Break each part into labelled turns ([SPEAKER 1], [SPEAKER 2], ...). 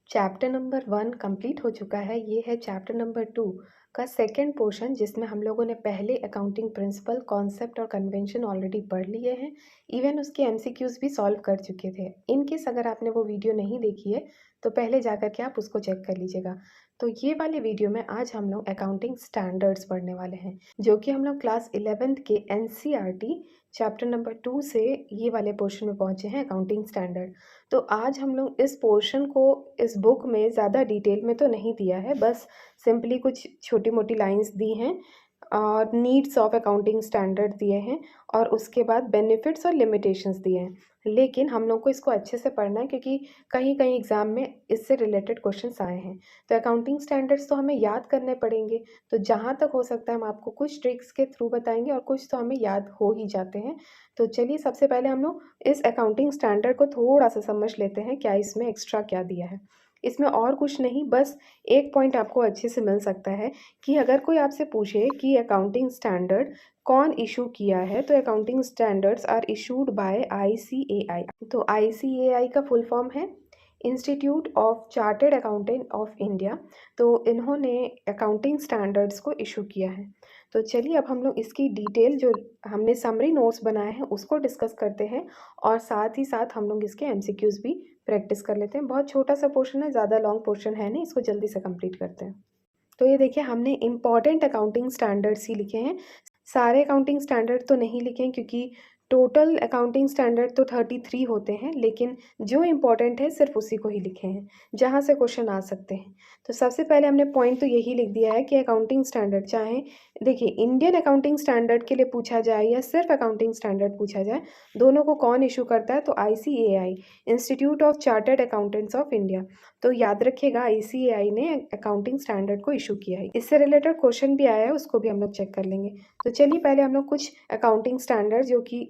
[SPEAKER 1] Chapter number 1 complete हो चुका है। ये है चैप्टर नंबर 2 का सेकंड पोर्शन, जिसमें हम लोगों ने पहले अकाउंटिंग प्रिंसिपल, कॉन्सेप्ट और कन्वेंशन ऑलरेडी पढ़ लिए हैं। इवन उसके एमसीक्यूज भी सॉल्व कर चुके थे। इन केस अगर आपने वो वीडियो नहीं देखी है तो पहले जा कर के आप उसको चेक कर लीजिएगा। तो ये वाले वीडियो में आज हम लोग अकाउंटिंग स्टैंडर्ड्स पढ़ने वाले हैं, जो कि हम लोग क्लास 11th के एनसीईआरटी चैप्टर नंबर 2 से ये वाले पोर्शन में पहुंचे हैं, अकाउंटिंग स्टैंडर्ड। तो आज हम लोग इस पोर्शन को इस बुक में ज़्यादा डिटेल में तो नहीं दिया है, बस सिंपली कुछ छोटी मोटी लाइंस दी हैं और नीड्स ऑफ अकाउंटिंग स्टैंडर्ड दिए हैं और उसके बाद बेनिफिट्स और लिमिटेशंस दिए हैं। लेकिन हम लोग को इसको अच्छे से पढ़ना है क्योंकि कहीं कहीं एग्ज़ाम में इससे रिलेटेड क्वेश्चंस आए हैं। तो अकाउंटिंग स्टैंडर्ड्स तो हमें याद करने पड़ेंगे, तो जहाँ तक हो सकता है हम आपको कुछ ट्रिक्स के थ्रू बताएंगे और कुछ तो हमें याद हो ही जाते हैं। तो चलिए सबसे पहले हम लोग इस अकाउंटिंग स्टैंडर्ड को थोड़ा सा समझ लेते हैं, क्या इसमें एक्स्ट्रा क्या दिया है। इसमें और कुछ नहीं, बस एक पॉइंट आपको अच्छे से मिल सकता है कि अगर कोई आपसे पूछे कि अकाउंटिंग स्टैंडर्ड कौन इशू किया है, तो accounting standards are issued by ICAI. तो आईसीएआई का फुल फॉर्म है institute of chartered accountant of India. तो इन्होंने अकाउंटिंग स्टैंडर्ड्स को इशू किया है। तो चलिए अब हम लोग इसकी डिटेल जो हमने समरी नोट्स बनाए हैं उसको डिस्कस करते हैं और साथ ही साथ हम लोग इसके एमसीक्यूज भी प्रैक्टिस कर लेते हैं। बहुत छोटा सा पोर्शन है, ज़्यादा लॉन्ग पोर्शन है नहीं, इसको जल्दी से कंप्लीट करते हैं। तो ये देखिए, हमने इम्पॉर्टेंट अकाउंटिंग स्टैंडर्ड्स ही लिखे हैं। सारे अकाउंटिंग स्टैंडर्ड तो नहीं लिखे हैं क्योंकि टोटल अकाउंटिंग स्टैंडर्ड तो 33 होते हैं, लेकिन जो इम्पोर्टेंट है सिर्फ उसी को ही लिखे हैं जहाँ से क्वेश्चन आ सकते हैं। तो सबसे पहले हमने पॉइंट तो यही लिख दिया है कि अकाउंटिंग स्टैंडर्ड, चाहे देखिए इंडियन अकाउंटिंग स्टैंडर्ड के लिए पूछा जाए या सिर्फ अकाउंटिंग स्टैंडर्ड पूछा जाए, दोनों को कौन इशू करता है, तो ICAI, institute of chartered accountants of India. तो याद रखिएगा आईसीएआई ने अकाउंटिंग स्टैंडर्ड को इशू किया है। इससे रिलेटेड क्वेश्चन भी आया है, उसको भी हम लोग चेक कर लेंगे। तो चलिए पहले हम लोग कुछ अकाउंटिंग स्टैंडर्ड जो कि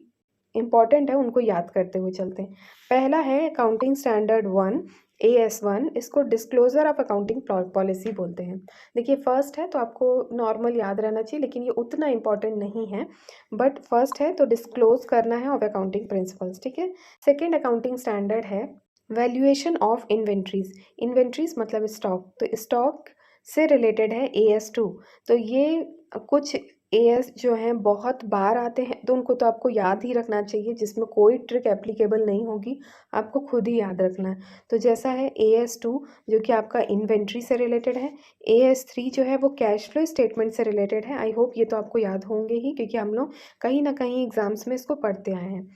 [SPEAKER 1] इम्पॉर्टेंट है उनको याद करते हुए चलते हैं। पहला है अकाउंटिंग स्टैंडर्ड 1, AS1। इसको डिस्क्लोजर ऑफ अकाउंटिंग पॉलिसी बोलते हैं। देखिए फर्स्ट है तो आपको नॉर्मल याद रहना चाहिए, लेकिन ये उतना इम्पॉर्टेंट नहीं है, बट फर्स्ट है तो डिस्क्लोज करना है ऑफ अकाउंटिंग प्रिंसिपल्स, ठीक है। सेकेंड अकाउंटिंग स्टैंडर्ड है वैल्यूएशन ऑफ इन्वेंट्रीज। इन्वेंट्रीज मतलब स्टॉक, तो स्टॉक से रिलेटेड है AS2। तो ये कुछ AS जो हैं बहुत बार आते हैं, तो उनको तो आपको याद ही रखना चाहिए, जिसमें कोई ट्रिक एप्लीकेबल नहीं होगी, आपको खुद ही याद रखना है। तो जैसा है AS2 जो कि आपका इन्वेंट्री से रिलेटेड है, AS3 जो है वो कैश फ्लो स्टेटमेंट से रिलेटेड है। आई होप ये तो आपको याद होंगे ही क्योंकि हम लोग कहीं ना कहीं एग्जाम्स में इसको पढ़ते आए हैं।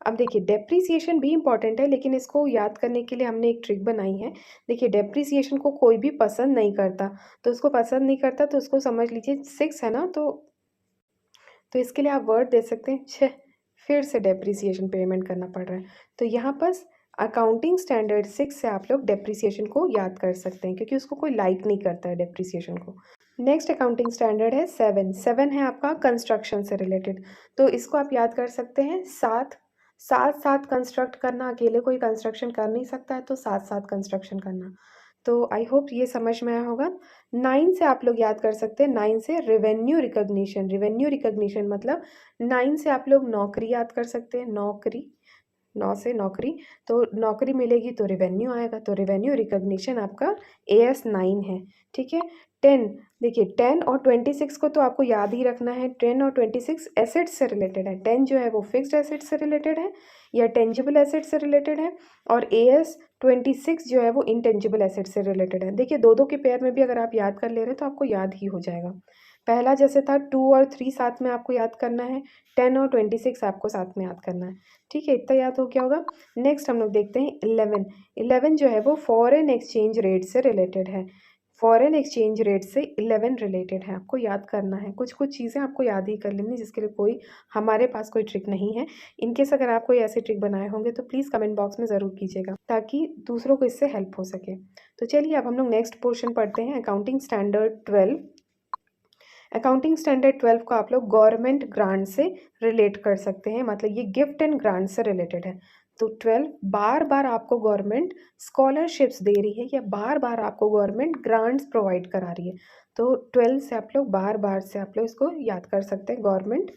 [SPEAKER 1] अब देखिए डेप्रीसिएशन भी इंपॉर्टेंट है, लेकिन इसको याद करने के लिए हमने एक ट्रिक बनाई है। देखिए डेप्रीसिएशन को कोई भी पसंद नहीं करता, तो उसको पसंद नहीं करता तो उसको समझ लीजिए 6 है ना, तो इसके लिए आप वर्ड दे सकते हैं, छः फिर से डेप्रीसिएशन पेमेंट करना पड़ रहा है। तो यहाँ पर अकाउंटिंग स्टैंडर्ड 6 से आप लोग डेप्रीसिएशन को याद कर सकते हैं क्योंकि उसको कोई लाइक नहीं करता है डेप्रीसिएशन को। नेक्स्ट अकाउंटिंग स्टैंडर्ड है 7 है आपका कंस्ट्रक्शन से रिलेटेड। तो इसको आप याद कर सकते हैं, साथ साथ साथ कंस्ट्रक्ट करना, अकेले कोई कंस्ट्रक्शन कर नहीं सकता है, तो साथ साथ कंस्ट्रक्शन करना। तो आई होप ये समझ में आया होगा। 9 से आप लोग याद कर सकते हैं, 9 से रेवेन्यू रिकॉग्निशन। रेवेन्यू रिकॉग्निशन मतलब 9 से आप लोग नौकरी याद कर सकते हैं, नौकरी, 9 से नौकरी, तो नौकरी मिलेगी तो रेवेन्यू आएगा, तो रेवेन्यू रिकॉग्निशन आपका AS9 है, ठीक है। 10, देखिए 10 और 26 को तो आपको याद ही रखना है। 10 और 26 एसेट्स से रिलेटेड है। 10 जो है वो फिक्स्ड एसेट से रिलेटेड है या टेंजिबल एसेट से रिलेटेड है, और AS26 जो है वो इंटेंजिबल एसेट से रिलेटेड है। देखिए दो दो के पेयर में भी अगर आप याद कर ले रहे हैं तो आपको याद ही हो जाएगा। पहला जैसे था 2 और 3 साथ में आपको याद करना है, 10 और 26 आपको साथ में याद करना है, ठीक है। इतना याद हो गया होगा। नेक्स्ट हम लोग देखते हैं 11। 11 जो है वो फॉरेन एक्सचेंज रेट से रिलेटेड है। फॉरेन एक्सचेंज रेट से 11 रिलेटेड है, आपको याद करना है। कुछ कुछ चीज़ें आपको याद ही कर लेनी, जिसके लिए कोई हमारे पास कोई ट्रिक नहीं है। इनकेस अगर आप कोई ऐसे ट्रिक बनाए होंगे तो प्लीज़ कमेंट बॉक्स में ज़रूर कीजिएगा ताकि दूसरों को इससे हेल्प हो सके। तो चलिए अब हम लोग नेक्स्ट पोर्शन पढ़ते हैं, अकाउंटिंग स्टैंडर्ड 12। अकाउंटिंग स्टैंडर्ड 12 को आप लोग गवर्नमेंट ग्रांट से रिलेट कर सकते हैं, मतलब ये गिफ्ट एंड ग्रांट से रिलेटेड है। तो 12 बार बार आपको गवर्नमेंट स्कॉलरशिप्स दे रही है या बार बार आपको गवर्नमेंट ग्रांट्स प्रोवाइड करा रही है, तो 12 से आप लोग बार बार से आप लोग इसको याद कर सकते हैं, गवर्नमेंट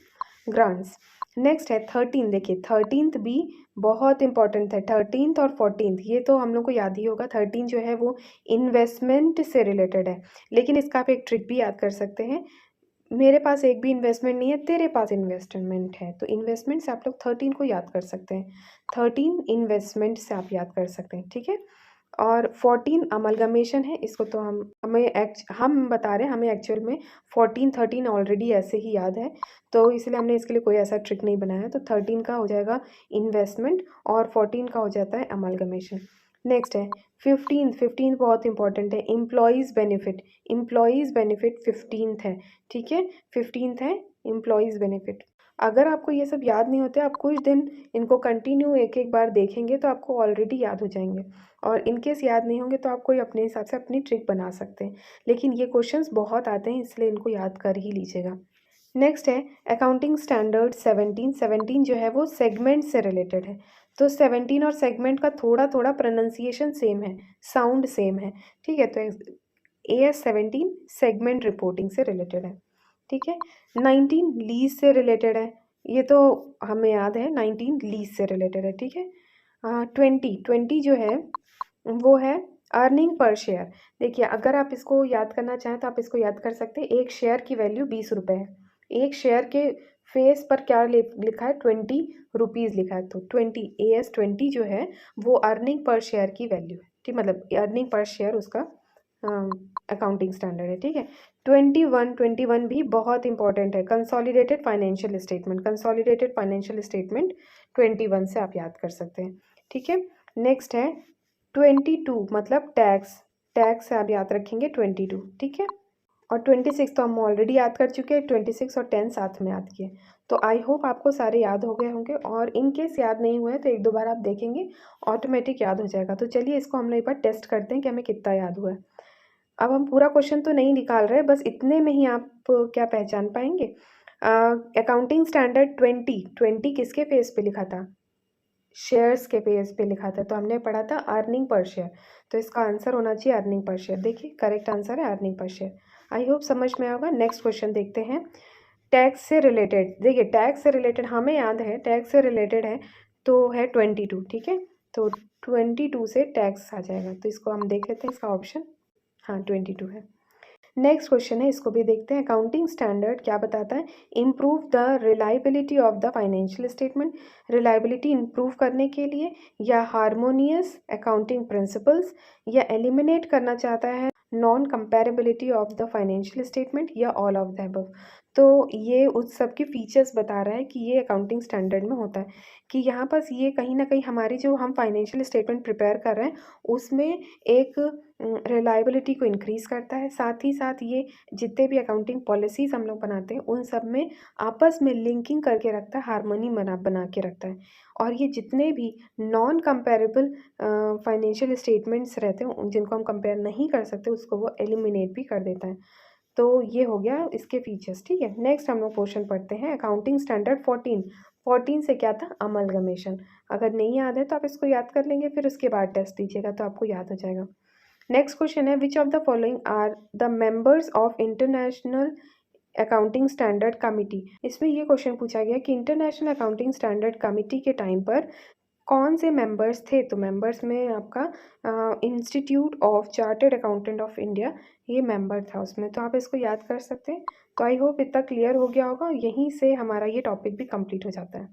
[SPEAKER 1] ग्रांट्स। नेक्स्ट है 13, देखिए 13th भी बहुत इंपॉर्टेंट है। 13th और 14th ये तो हम लोग को याद ही होगा। 13 जो है वो इन्वेस्टमेंट से रिलेटेड है, लेकिन इसका आप एक ट्रिक भी याद कर सकते हैं। मेरे पास एक भी इन्वेस्टमेंट नहीं है, तेरे पास इन्वेस्टमेंट है, तो इन्वेस्टमेंट से आप लोग 13 को याद कर सकते हैं। 13 इन्वेस्टमेंट से आप याद कर सकते हैं, ठीक है। और 14 अमलगमेशन है, इसको तो हम बता रहे हैं, हमें एक्चुअल में 14 13 ऑलरेडी ऐसे ही याद है, तो इसलिए हमने इसके लिए कोई ऐसा ट्रिक नहीं बनाया। तो 13 का हो जाएगा इन्वेस्टमेंट और 14 का हो जाता है अमलगमेशन। नेक्स्ट है 15 बहुत इंपॉर्टेंट है, employees benefit. Employees benefit 15th है, ठीक है। 15th है एम्प्लॉयज़ बेनिफिट। अगर आपको ये सब याद नहीं होते, आप कुछ दिन इनको कंटिन्यू एक एक बार देखेंगे तो आपको ऑलरेडी याद हो जाएंगे, और इनकेस याद नहीं होंगे तो आप कोई अपने हिसाब से अपनी ट्रिक बना सकते हैं। लेकिन ये क्वेश्चंस बहुत आते हैं, इसलिए इनको याद कर ही लीजिएगा। नेक्स्ट है अकाउंटिंग स्टैंडर्ड 17। 17 जो है वो सेगमेंट से रिलेटेड है, तो 17 और सेगमेंट का थोड़ा थोड़ा प्रोनाउंसिएशन सेम है, साउंड सेम है, ठीक है। तो AS 17 सेगमेंट रिपोर्टिंग से रिलेटेड है, ठीक है। 19 लीज से रिलेटेड है, ये तो हमें याद है, 19 लीज से रिलेटेड है, ठीक है। 20 जो है वो है अर्निंग पर शेयर। देखिए अगर आप इसको याद करना चाहें तो आप इसको याद कर सकते हैं, एक शेयर की वैल्यू 20 रुपये है। एक शेयर के फेस पर क्या लिखा है, 20 रुपीज़ लिखा है, तो 20 AS 20 जो है वो अर्निंग पर शेयर की वैल्यू है, ठीक, मतलब अर्निंग पर शेयर उसका अकाउंटिंग स्टैंडर्ड है, ठीक है। 21 भी बहुत इंपॉर्टेंट है, consolidated financial statement. Consolidated financial statement 21 से आप याद कर सकते हैं, ठीक है। नेक्स्ट है 22 मतलब टैक्स। टैक्स से आप याद रखेंगे 22, ठीक है। और 26 तो हम ऑलरेडी याद कर चुके हैं, 26 और 10 साथ में याद किए। तो आई होप आपको सारे याद हो गए होंगे, और इन केस याद नहीं हुए तो एक दो बार आप देखेंगे, ऑटोमेटिक याद हो जाएगा। तो चलिए इसको हम लोग एक बार टेस्ट करते हैं कि हमें कितना याद हुआ है। अब हम पूरा क्वेश्चन तो नहीं निकाल रहे, बस इतने में ही आप क्या पहचान पाएंगे। अकाउंटिंग स्टैंडर्ड 20 किसके पेज पे लिखा था, शेयर्स के पेज पे लिखा था, तो हमने पढ़ा था अर्निंग पर शेयर, तो इसका आंसर होना चाहिए अर्निंग पर शेयर। देखिए करेक्ट आंसर है earning per share. I hope समझ में आएगा। नेक्स्ट क्वेश्चन देखते हैं, टैक्स से रिलेटेड। देखिए टैक्स से रिलेटेड हमें याद है, टैक्स से रिलेटेड है तो है 22, ठीक है। तो 22 से टैक्स आ जाएगा, तो इसको हम देख लेते हैं, इसका ऑप्शन हाँ 22 है। नेक्स्ट क्वेश्चन है, इसको भी देखते हैं। अकाउंटिंग स्टैंडर्ड क्या बताता है, improve the reliability of the financial statement. Reliability improve करने के लिए, या हारमोनियस अकाउंटिंग प्रिंसिपल्स, या एलिमिनेट करना चाहता है non comparability of the financial statement, या ऑल ऑफ द अबव। तो ये उस सब के फीचर्स बता रहा है कि ये अकाउंटिंग स्टैंडर्ड में होता है, कि यहाँ पर ये कहीं ना कहीं हमारी जो हम फाइनेंशियल स्टेटमेंट प्रिपेयर कर रहे हैं उसमें एक रिलायबिलिटी को इंक्रीज़ करता है। साथ ही साथ ये जितने भी अकाउंटिंग पॉलिसीज़ हम लोग बनाते हैं उन सब में आपस में लिंकिंग करके रखता है, हार्मनी बना के रखता है। और ये जितने भी नॉन कंपेरेबल फाइनेंशियल स्टेटमेंट्स रहते हैं जिनको हम कंपेयर नहीं कर सकते, उसको वो एलिमिनेट भी कर देता है। तो ये हो गया इसके फीचर्स, ठीक है। नेक्स्ट हम लोग क्वेश्चन पढ़ते हैं, अकाउंटिंग स्टैंडर्ड 14 से क्या था, अमलगमेशन। अगर नहीं याद है तो आप इसको याद कर लेंगे, फिर उसके बाद टेस्ट दीजिएगा तो आपको याद हो जाएगा। नेक्स्ट क्वेश्चन है, which of the following are the members of international accounting standard committee. इसमें ये क्वेश्चन पूछा गया कि इंटरनेशनल अकाउंटिंग स्टैंडर्ड कमिटी के टाइम पर कौन से मेंबर्स थे। तो मेंबर्स में आपका institute of chartered accountant of India ये मेंबर था उसमें, तो आप इसको याद कर सकते हैं। तो आई होप इतना क्लियर हो गया होगा, यहीं से हमारा ये टॉपिक भी कंप्लीट हो जाता है।